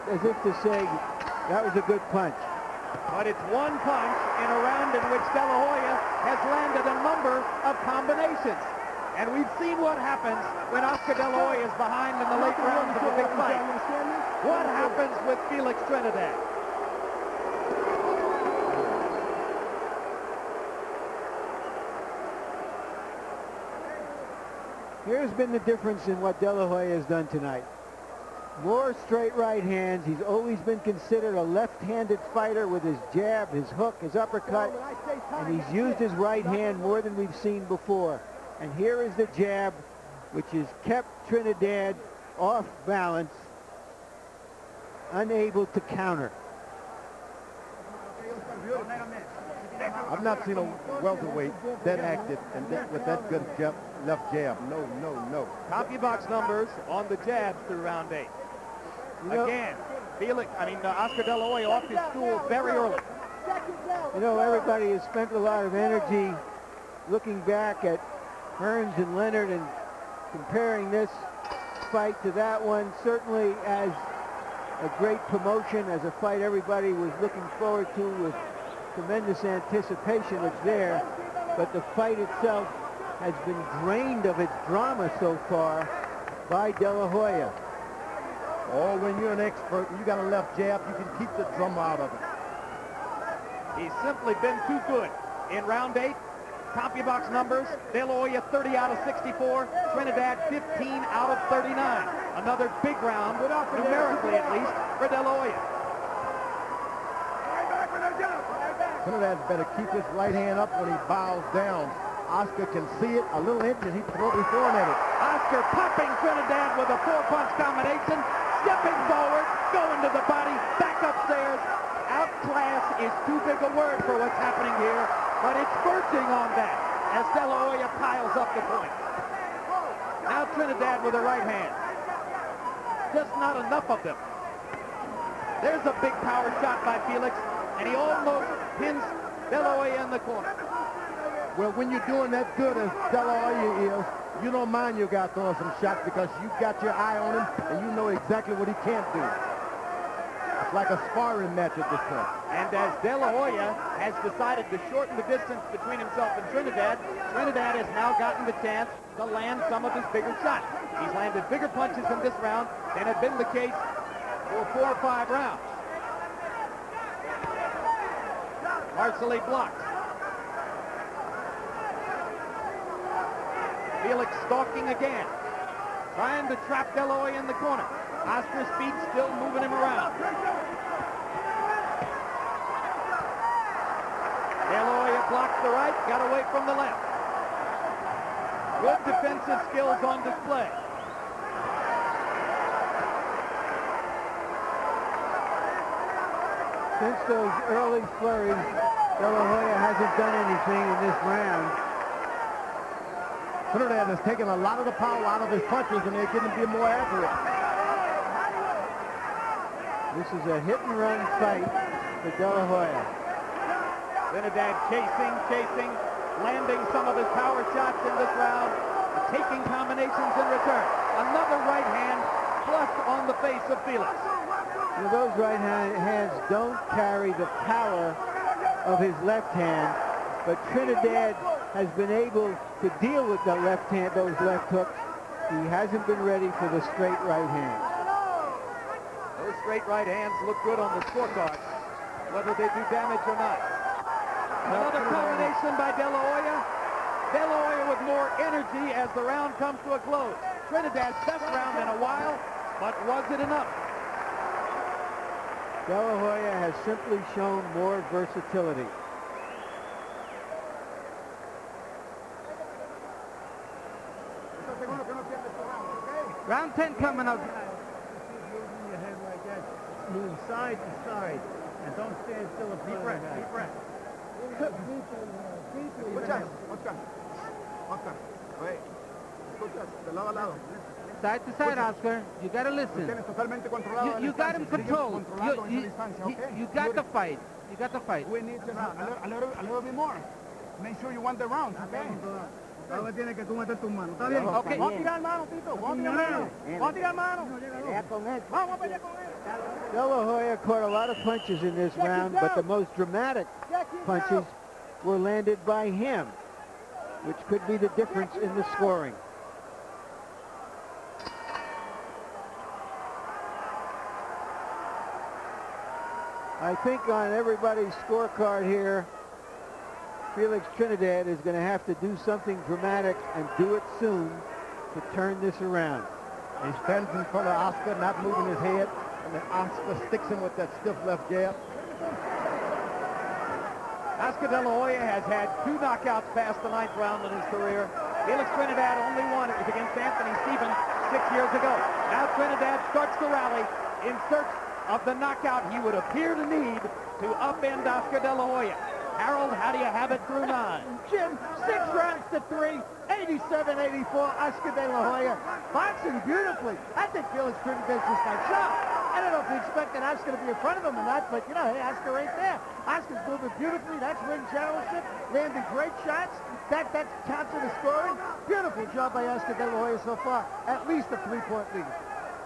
as if to say, that was a good punch. But it's one punch in a round in which De La Hoya has landed a number of combinations. And we've seen what happens when Oscar De La Hoya is behind in the late rounds of a big fight. What happens with Felix Trinidad? Here's been the difference in what De La Hoya has done tonight. More straight right hands. He's always been considered a left-handed fighter with his jab, his hook, his uppercut, and he's used his right hand more than we've seen before. And here is the jab, which has kept Trinidad off balance, unable to counter. I've not seen a welterweight that active and with that good left jab. No. CompuBox numbers on the jabs through round 8. Again, Oscar De La Hoya off his stool very early. You know, everybody has spent a lot of energy looking back at Hearns and Leonard and comparing this fight to that one, certainly as a great promotion, as a fight everybody was looking forward to with tremendous anticipation. It's there, but the fight itself has been drained of its drama so far by De La Hoya. Oh, when you're an expert and you got a left jab, you can keep the drama out of it. He's simply been too good. In round 8, CompuBox numbers, De La Hoya 30 out of 64, Trinidad 15 out of 39. Another big round, numerically at least, for De La Hoya. Trinidad better keep his right hand up when he bows down. Oscar can see it, a little inch, and he's throwing at it. Oscar popping Trinidad with a 4-punch combination, stepping forward, going to the body, back upstairs. Outclass is too big a word for what's happening here, but it's verging on that as De La Hoya piles up the points. Now Trinidad with a right hand. Just not enough of them. There's a big power shot by Felix, and he almost pins De La Hoya in the corner. Well, when you're doing that good as De La Hoya is, you don't mind your guy throwing some shots because you've got your eye on him and you know exactly what he can't do. It's like a sparring match at this point. And as De La Hoya has decided to shorten the distance between himself and Trinidad, Trinidad has now gotten the chance to land some of his bigger shots. He's landed bigger punches in this round than had been the case for 4 or 5 rounds. Marcelli blocks. Felix stalking again, trying to trap De La Hoya in the corner. Oscar's feet still moving him around. De La Hoya blocks the right, got away from the left. Good defensive skills on display. Since those early flurries, De La Hoya hasn't done anything in this round. Trinidad has taken a lot of the power out of his punches and they're getting to be more accurate. This is a hit-and-run fight for De La Hoya. Trinidad chasing, landing some of his power shots in this round, taking combinations in return. Another right hand flush on the face of Felix. You know, those right hands don't carry the power of his left hand, but Trinidad has been able to deal with the left hand, those left hooks. He hasn't been ready for the straight right hand. Those straight right hands look good on the scorecard, whether they do damage or not. Another combination by De La Hoya. De La Hoya with more energy as the round comes to a close. Trinidad's best round in a while, but was it enough? De La Hoya has simply shown more versatility. Round 10 coming up. Using your head like that, move side to side, and don't stand still. Deep breath, deep breath. Escuchas, Oscar. Oscar, oye, escuchas, de lado a lado. Side to side, Oscar. You got to listen. Tienes totalmente controlado. You got him controlled. You got the fight. You got the fight. We need to a little bit more. Make sure you want the rounds, okay? Ahora tienes que tú meter tus manos. ¿Está bien? Okay. Vamos a tirar mano, Tito. Vamos a tirar mano. Vamos a tirar mano. Vamos a pelear con él. De La Hoya caught a lot of punches in this round, but the most dramatic punches were landed by him, which could be the difference in the scoring. I think on everybody's scorecard here, Felix Trinidad is going to have to do something dramatic and do it soon to turn this around. He stands in front of Oscar, not moving his head, and then Oscar sticks him with that stiff left jab. Oscar De La Hoya has had 2 knockouts past the 9th round in his career. Felix Trinidad only one. It was against Anthony Stevens 6 years ago. Now Trinidad starts to rally in search of the knockout he would appear to need to upend Oscar De La Hoya. Harold, how do you have it through 9? Jim, 6 rounds to 3, 87-84, Oscar De La Hoya. Boxing beautifully. I think Felix Trinidad's just got shot. I don't know if we expected Oscar to be in front of him or not, but, you know, hey, Oscar right there. Oscar's moving beautifully. That's ring generalship. Landing great shots. That counts in the scoring. Beautiful job by Oscar De La Hoya so far. At least a 3-point lead.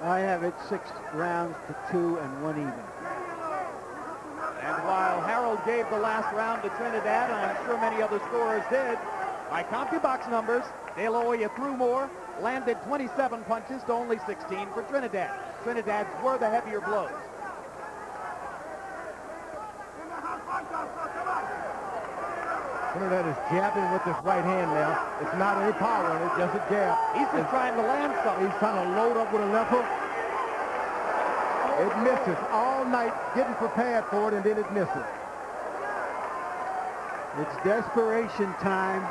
I have it 6 rounds to 2 and 1 even. And while Harold gave the last round to Trinidad, and I'm sure many other scorers did, by CompuBox numbers, De La Hoya threw more, landed 27 punches to only 16 for Trinidad. Trinidad's were the heavier blows. Trinidad is jabbing with his right hand now. It's not any power in it, just a jab. He's just trying to land something. He's trying to load up with a left hook. It misses all night, getting prepared for it, and then it misses. It's desperation time,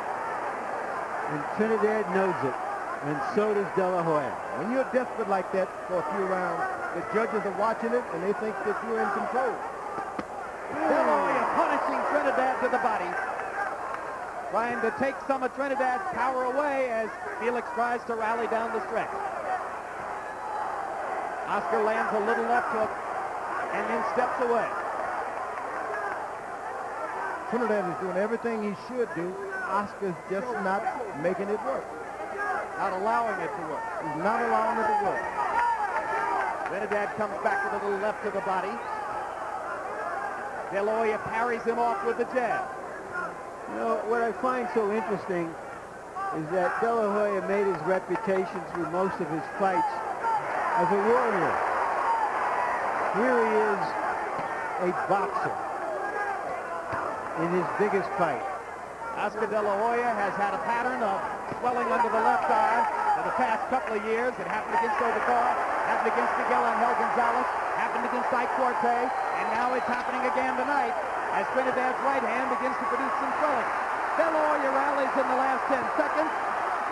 and Trinidad knows it, and so does De La Hoya. When you're desperate like that for a few rounds, the judges are watching it, and they think that you're in control. De La Hoya punishing Trinidad to the body. Trying to take some of Trinidad's power away as Felix tries to rally down the stretch. Oscar lands a little left hook and then steps away. Trinidad is doing everything he should do. Oscar's just not making it work. Not allowing it to work. He's not allowing it to work. Trinidad comes back with a little left to the body. De La Hoya parries him off with the jab. You know, what I find so interesting is that De La Hoya made his reputation through most of his fights as a warrior. Here he is, a boxer in his biggest fight. Oscar De La Hoya has had a pattern of swelling under the left eye for the past couple of years. It happened against Ovicar, happened against Miguel Angel Gonzalez, happened against Ike Forte, and now it's happening again tonight as Trinidad's right hand begins to produce some swelling. De La Hoya rallies in the last 10 seconds.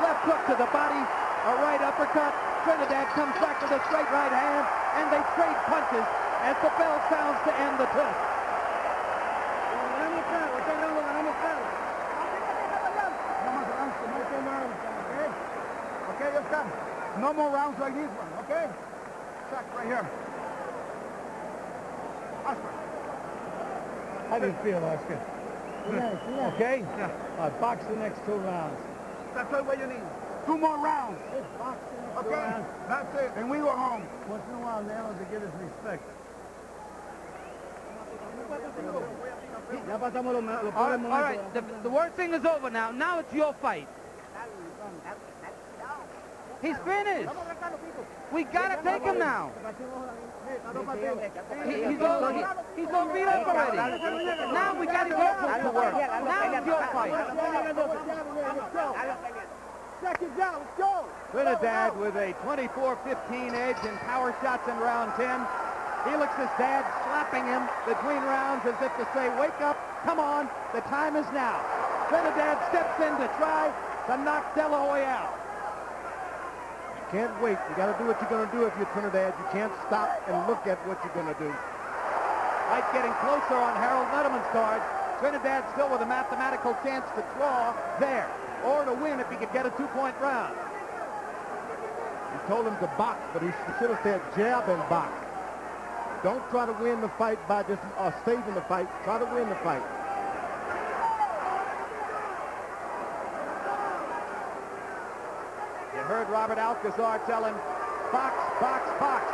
Left hook to the body, a right uppercut. Trinidad comes back with a straight right hand, and they trade punches as the bell sounds to end the test. Okay, just come. No more rounds like this one, okay? Check right here. Oscar. How do you feel, Oscar? Okay? Yeah. Box the next 2 rounds. That's all what you need. 2 more rounds. Okay? That's it. And we go home. Once in a while, now to get his respect. All right, the worst thing is over now. Now it's your fight. He's finished. We gotta take him now. He's all beat up already. Now we gotta get to work. Now it's your fight. Trinidad with a 24-15 edge in power shots in round 10. Felix's dad slapping him between rounds as if to say, wake up, come on, the time is now. Trinidad steps in to try to knock De La Hoya out. Can't wait. You got to do what you're going to do if you're Trinidad. You can't stop and look at what you're going to do. Fight getting closer on Harold Letterman's card. Trinidad still with a mathematical chance to draw there, or to win if he could get a 2-point round. He told him to box, but he should have said jab and box. Don't try to win the fight by just saving the fight. Try to win the fight. You heard Robert Alcazar tell him, box, box, box.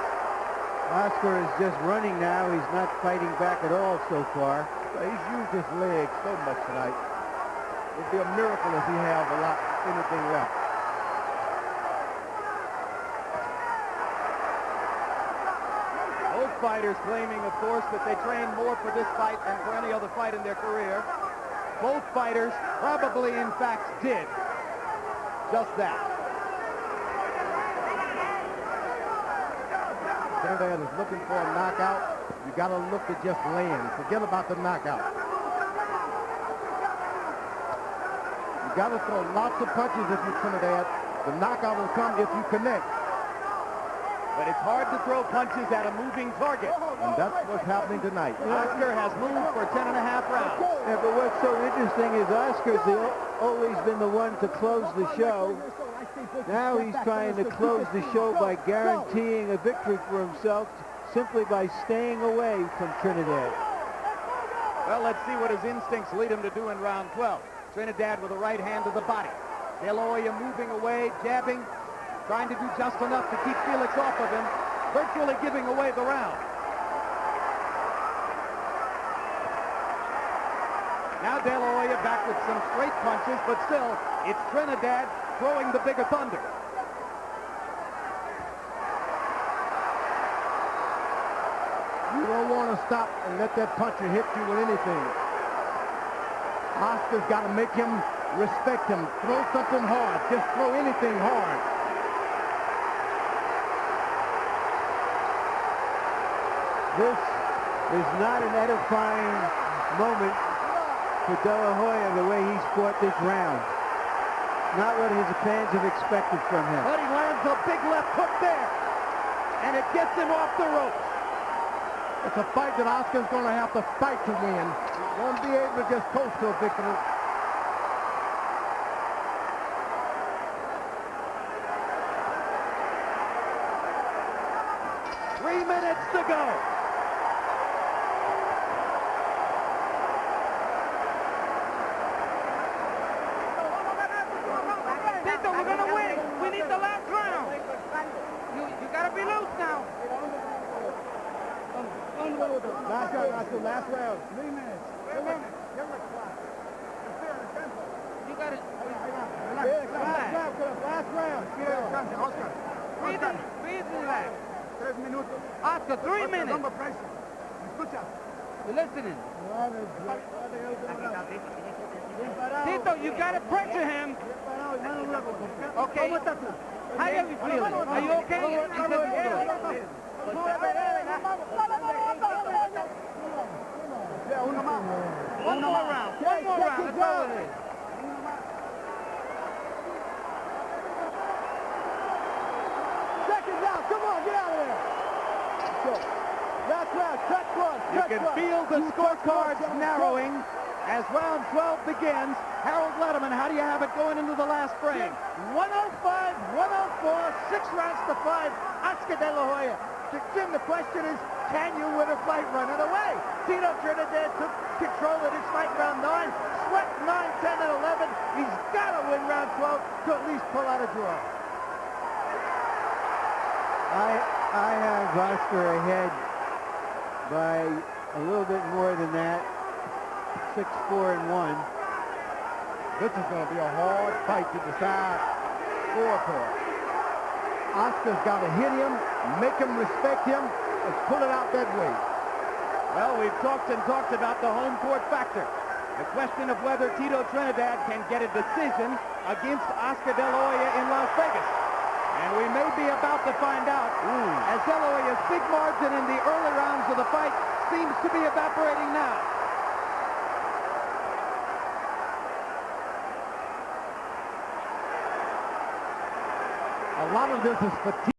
Oscar is just running now. He's not fighting back at all so far. He's used his legs so much tonight. It'd be a miracle if he had anything left. Both fighters claiming, of course, that they trained more for this fight than for any other fight in their career. Both fighters probably, in fact, did just that. Trinidad is looking for a knockout. You got to look to just land. Forget about the knockout. You got to throw lots of punches if you're Trinidad. The knockout will come if you connect. But it's hard to throw punches at a moving target. And that's what's happening tonight. Oscar has moved for 10 and a half rounds. Yeah, but what's so interesting is Oscar's always been the one to close the show. Now he's trying to close the show by guaranteeing a victory for himself simply by staying away from Trinidad. Well, let's see what his instincts lead him to do in round 12. Trinidad with a right hand to the body. De La Hoya moving away, jabbing, trying to do just enough to keep Felix off of him, virtually giving away the round. Now De La Hoya back with some straight punches, but still, it's Trinidad throwing the bigger thunder. You don't want to stop and let that puncher hit you with anything. Oscar's got to make him respect him. Throw something hard. Just throw anything hard. This is not an edifying moment for De La Hoya the way he's fought this round. Not what his fans have expected from him. But he lands a big left hook there, and it gets him off the ropes. It's a fight that Oscar's going to have to fight to win. He won't be able to just coast to a victory. Three minutes to go. Tito, we're going to win. We need the last round. You got to be loose now. Last round. 3 minutes. You got it. Last round. Oscar. Breathe relax. 3 minutos. Oscar, 3 minutes. Under pressure. ¿Escucha? You're listening. Tito, you got to pressure him. Okay. How are you feeling? Are you okay? He said he's good. Yeah, uno más. One more round. One more round. That's all it is. Seconds out. Come on, get out of there. Last round. Touch one. You can feel the scorecards narrowing as round 12 begins. Harold Letterman, how do you have it going into the last frame? 105, 104, 6 rounds to 5. Oscar De La Hoya. Jim, the question is, can you win a fight running away? Tito Trinidad took control of this fight round 9, swept 9, 10, and 11. He's got to win round 12 to at least pull out a draw. I have Oscar ahead by a little bit more than that. 6-4-1. This is going to be a hard fight to decide scorecard. Oscar's got to hit him, make him respect him, and pull it out that way. Well, we've talked about the home court factor. The question of whether Tito Trinidad can get a decision against Oscar De La Hoya in Las Vegas. And we may be about to find out, as De La Hoya's big margin in the early rounds of the fight seems to be evaporating now. A lot of this is fatigue.